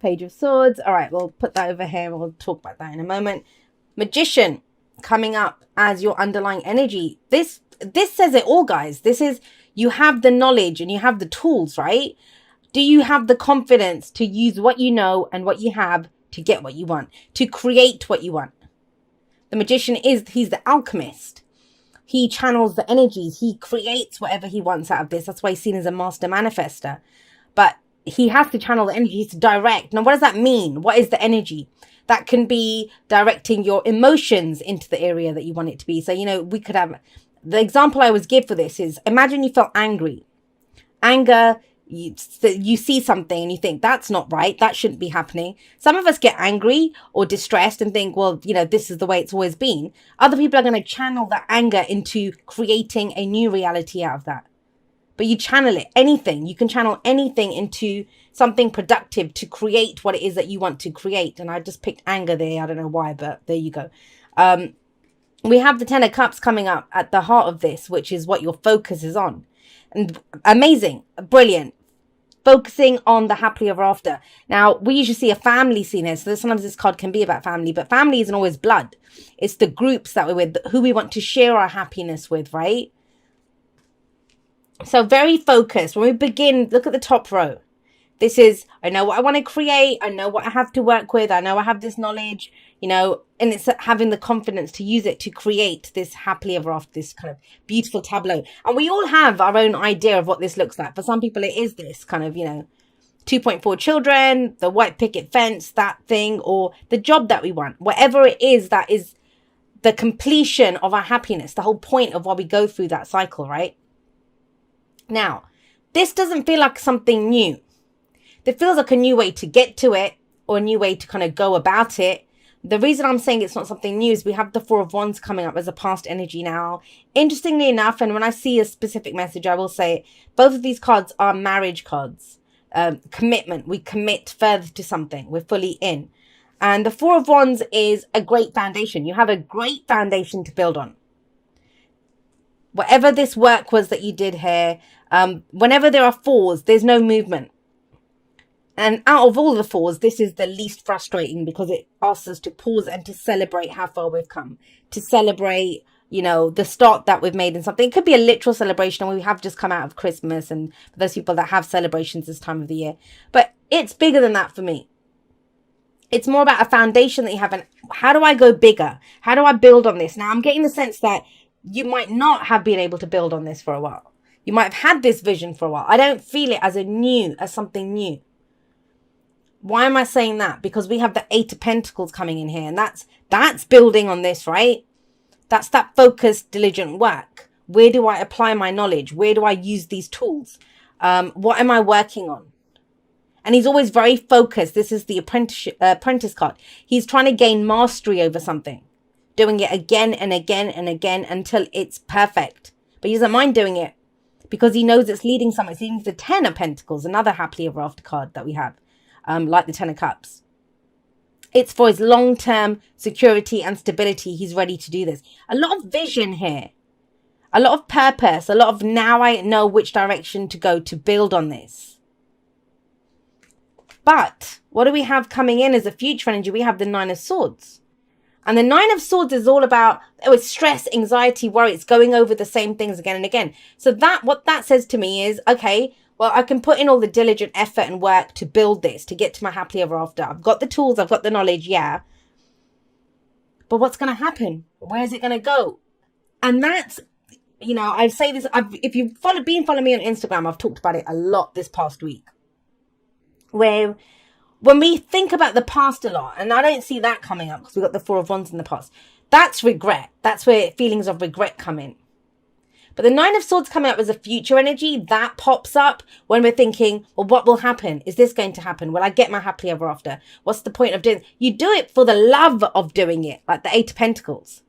Page of Swords. All right, we'll put that over here. We'll talk about that in a moment. Magician coming up as your underlying energy. This says it all, guys. This is, you have the knowledge and you have the tools, right? Do you have the confidence to use what you know and what you have to get what you want, to create what you want? The magician he's the alchemist. He channels the energies. He creates whatever he wants out of this. That's why he's seen as a master manifester. But he has to channel the energy to direct. Now, what does that mean? What is the energy? That can be directing your emotions into the area that you want it to be. So, you know, we could have, the example I always give for this is, imagine you felt angry. Anger, you see something and you think that's not right, that shouldn't be happening. Some of us get angry or distressed and think, well, you know, this is the way it's always been. Other people are going to channel that anger into creating a new reality out of that. But you channel it, anything, you can channel anything into something productive to create what it is that you want to create. And I just picked anger there, I don't know why, but there you go. We have the Ten of Cups coming up at the heart of this, which is what your focus is on. And amazing, brilliant. Focusing on the happily ever after. Now, we usually see a family scene here. So sometimes this card can be about family, but family isn't always blood. It's the groups that we're with, who we want to share our happiness with, right? So very focused. When we begin, look at the top row. This is, I know what I want to create. I know what I have to work with. I know I have this knowledge, you know, and it's having the confidence to use it to create this happily ever after, this kind of beautiful tableau. And we all have our own idea of what this looks like. For some people, it is this kind of, you know, 2.4 children, the white picket fence, that thing, or the job that we want. Whatever it is, that is the completion of our happiness, the whole point of why we go through that cycle, right? Now, this doesn't feel like something new. It feels like a new way to get to it, or a new way to kind of go about it. The reason I'm saying it's not something new is we have the Four of Wands coming up as a past energy now. Interestingly enough, and when I see a specific message, I will say both of these cards are marriage cards. Commitment. We commit further to something. We're fully in. And the Four of Wands is a great foundation. You have a great foundation to build on. Whatever this work was that you did here, whenever there are fours, there's no movement. And out of all the fours, this is the least frustrating because it asks us to pause and to celebrate how far we've come. To celebrate, you know, the start that we've made in something. It could be a literal celebration, and we have just come out of Christmas, and for those people that have celebrations this time of the year. But it's bigger than that for me. It's more about a foundation that you have. And how do I go bigger? How do I build on this? Now, I'm getting the sense that you might not have been able to build on this for a while. You might have had this vision for a while. I don't feel it as something new. Why am I saying that? Because we have the Eight of Pentacles coming in here, and that's building on this, right? That's that focused, diligent work. Where do I apply my knowledge? Where do I use these tools? What am I working on? And he's always very focused. This is the apprentice card. He's trying to gain mastery over something, doing it again and again and again until it's perfect. But he doesn't mind doing it because he knows it's leading somewhere. It's leading to the Ten of Pentacles, another happily ever after card that we have. Like the Ten of Cups. It's for his long-term security and stability. He's ready to do this. A lot of vision here. A lot of purpose. A lot of now I know which direction to go to build on this. But what do we have coming in as a future energy? We have the Nine of Swords. And the Nine of Swords is all about, it's stress, anxiety, worry. It's going over the same things again and again. So what that says to me is, okay, well, I can put in all the diligent effort and work to build this, to get to my happily ever after. I've got the tools, I've got the knowledge, yeah. But what's going to happen? Where is it going to go? And that's, you know, I say this, if you've been following me on Instagram, I've talked about it a lot this past week. Where when we think about the past a lot, and I don't see that coming up because we've got the Four of Wands in the past, that's regret. That's where feelings of regret come in. But the Nine of Swords coming up as a future energy, that pops up when we're thinking, well, what will happen? Is this going to happen? Will I get my happily ever after? What's the point of doing it? You do it for the love of doing it, like the Eight of Pentacles.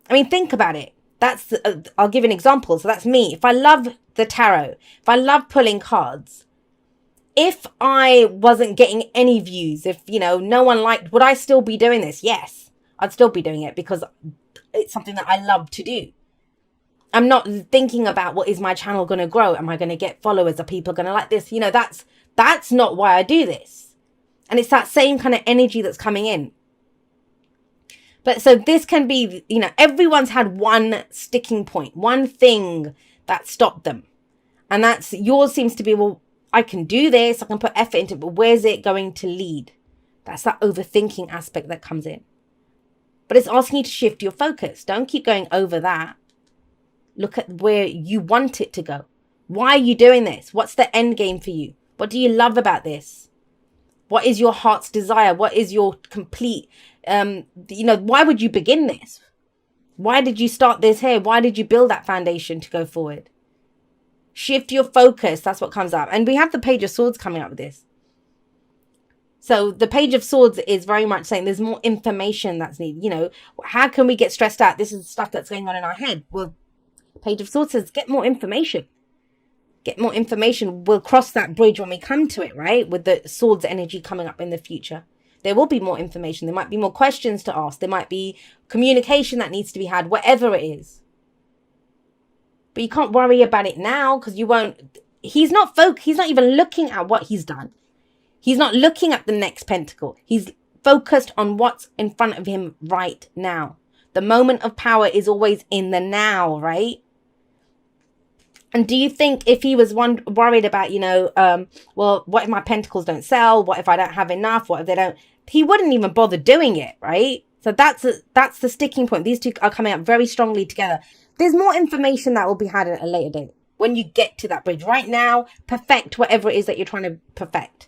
I mean, think about it. That's, I'll give an example. So that's me. If I love the tarot, if I love pulling cards, if I wasn't getting any views, if, you know, no one liked, would I still be doing this? Yes, I'd still be doing it because it's something that I love to do. I'm not thinking about what is my channel going to grow? Am I going to get followers? Are people going to like this? You know, that's not why I do this. And it's that same kind of energy that's coming in. But so this can be, everyone's had one sticking point, one thing that stopped them. And that's yours seems to be, well, I can do this, I can put effort into it, but where's it going to lead? That's that overthinking aspect that comes in. But it's asking you to shift your focus. Don't keep going over that. Look at where you want it to go. Why are you doing this? What's the end game for you? What do you love about this? What is your heart's desire? What is your complete, why would you begin this? Why did you start this here? Why did you build that foundation to go forward? Shift your focus. That's what comes up. And we have the Page of Swords coming up with this. So the Page of Swords is very much saying there's more information that's needed. How can we get stressed out? This is stuff that's going on in our head. Well, Page of Swords says, get more information. Get more information. We'll cross that bridge when we come to it, right? With the swords energy coming up in the future. There will be more information. There might be more questions to ask. There might be communication that needs to be had, whatever it is. But you can't worry about it now because you won't. He's not even looking at what he's done. He's not looking at the next pentacle. He's focused on what's in front of him right now. The moment of power is always in the now, right? And do you think if he was worried about, well, what if my pentacles don't sell? What if I don't have enough? What if they don't? He wouldn't even bother doing it, right? So that's the sticking point. These two are coming up very strongly together. There's more information that will be had at a later date when you get to that bridge. Right now, perfect whatever it is that you're trying to perfect.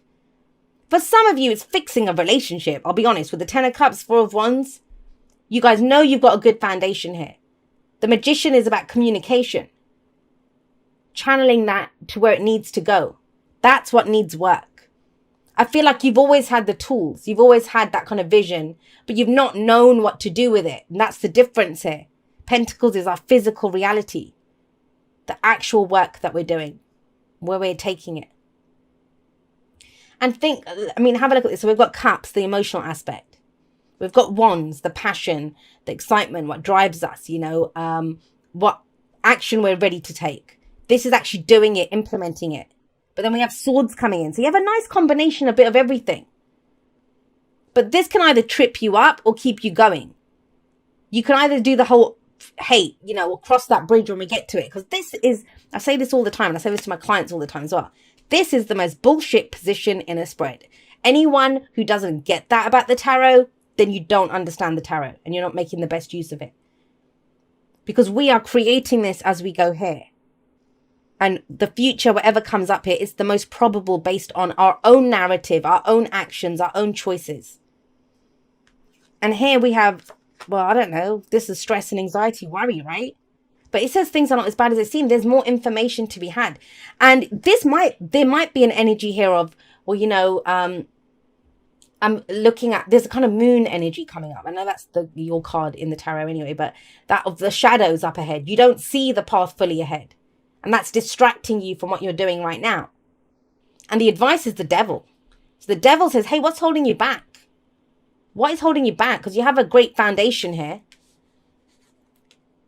For some of you, it's fixing a relationship. I'll be honest, with the Ten of Cups, Four of Wands, you guys know you've got a good foundation here. The Magician is about communication. Channeling that to where it needs to go. That's what needs work. I feel like you've always had the tools. You've always had that kind of vision, but you've not known what to do with it. And that's the difference here. Pentacles is our physical reality. The actual work that we're doing, where we're taking it. And have a look at this. So we've got Cups, the emotional aspect. We've got Wands, the passion, the excitement, what drives us, what action we're ready to take. This is actually doing it, implementing it. But then we have Swords coming in. So you have a nice combination, a bit of everything. But this can either trip you up or keep you going. You can either do the whole, hey, we'll cross that bridge when we get to it. Because this is, I say this all the time, and I say this to my clients all the time as well. This is the most bullshit position in a spread. Anyone who doesn't get that about the tarot, then you don't understand the tarot. And you're not making the best use of it. Because we are creating this as we go here. And the future, whatever comes up here, is the most probable based on our own narrative, our own actions, our own choices. And here we have, well, I don't know, this is stress and anxiety, worry, right? But it says things are not as bad as they seem. There's more information to be had. And there might be an energy here of, well, I'm looking at, there's a kind of moon energy coming up. I know that's your card in the tarot anyway, but that of the shadows up ahead. You don't see the path fully ahead. And that's distracting you from what you're doing right now. And the advice is the devil. So the devil says, hey, what's holding you back? What is holding you back? Because you have a great foundation here.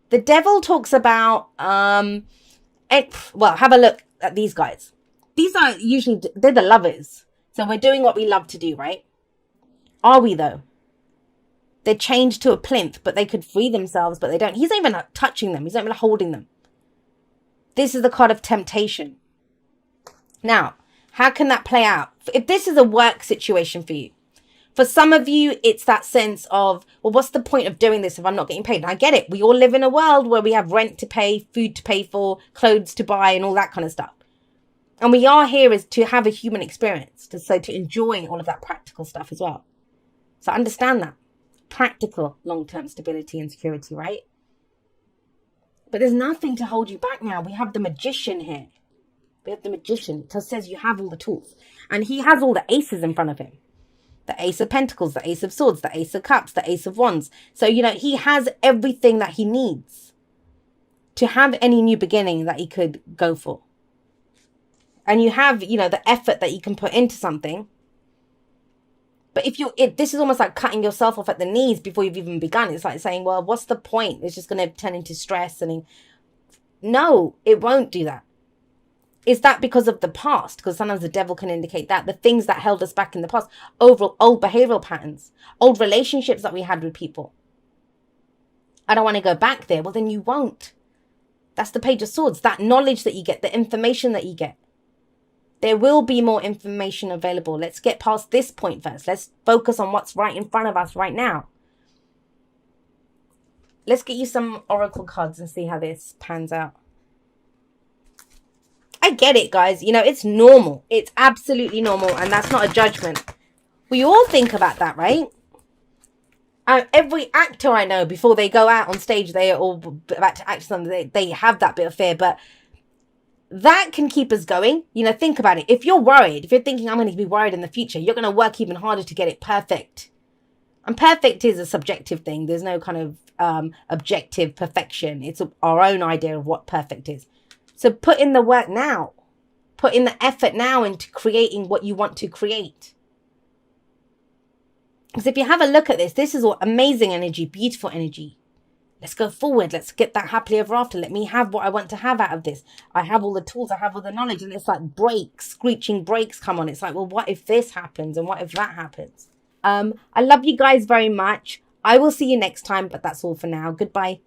The devil talks about, have a look at these guys. These are usually, they're the lovers. So we're doing what we love to do, right? Are we though? They're chained to a plinth, but they could free themselves, but they don't. He's not even touching them. He's not even holding them. This is the card of temptation. Now, how can that play out? If this is a work situation for you, for some of you, it's that sense of, well, what's the point of doing this if I'm not getting paid? And I get it. We all live in a world where we have rent to pay, food to pay for, clothes to buy, and all that kind of stuff. And we are here is to have a human experience, to enjoy all of that practical stuff as well. So understand that. Practical long-term stability and security, right? But there's nothing to hold you back now. We have the Magician here. We have the Magician. It says you have all the tools. And he has all the aces in front of him. The Ace of Pentacles, the Ace of Swords, the Ace of Cups, the Ace of Wands. So, he has everything that he needs to have any new beginning that he could go for. And you have, the effort that you can put into something. But this is almost like cutting yourself off at the knees before you've even begun. It's like saying, well, what's the point? It's just going to turn into stress. No, it won't do that. Is that because of the past? Because sometimes the devil can indicate that. The things that held us back in the past. Overall, old behavioral patterns. Old relationships that we had with people. I don't want to go back there. Well, then you won't. That's the Page of Swords. That knowledge that you get. The information that you get. There will be more information available. Let's get past this point first. Let's focus on what's right in front of us right now. Let's get you some oracle cards and see how this pans out. I get it, guys. You know, it's normal. It's absolutely normal. And that's not a judgment. We all think about that, right? Every actor I know, before they go out on stage, they are all about to act something. They have that bit of fear. But that can keep us going. You know, think about it. If you're worried, if you're thinking, I'm going to be worried in the future, you're going to work even harder to get it perfect. And perfect is a subjective thing. There's no kind of objective perfection. It's our own idea of what perfect is. So put in the work now. Put in the effort now into creating what you want to create. Because if you have a look at this, this is all amazing energy, beautiful energy. Let's go forward. Let's get that happily ever after. Let me have what I want to have out of this. I have all the tools. I have all the knowledge. And it's like brakes, screeching brakes come on. It's like, well, what if this happens? And what if that happens? I love you guys very much. I will see you next time, but that's all for now. Goodbye.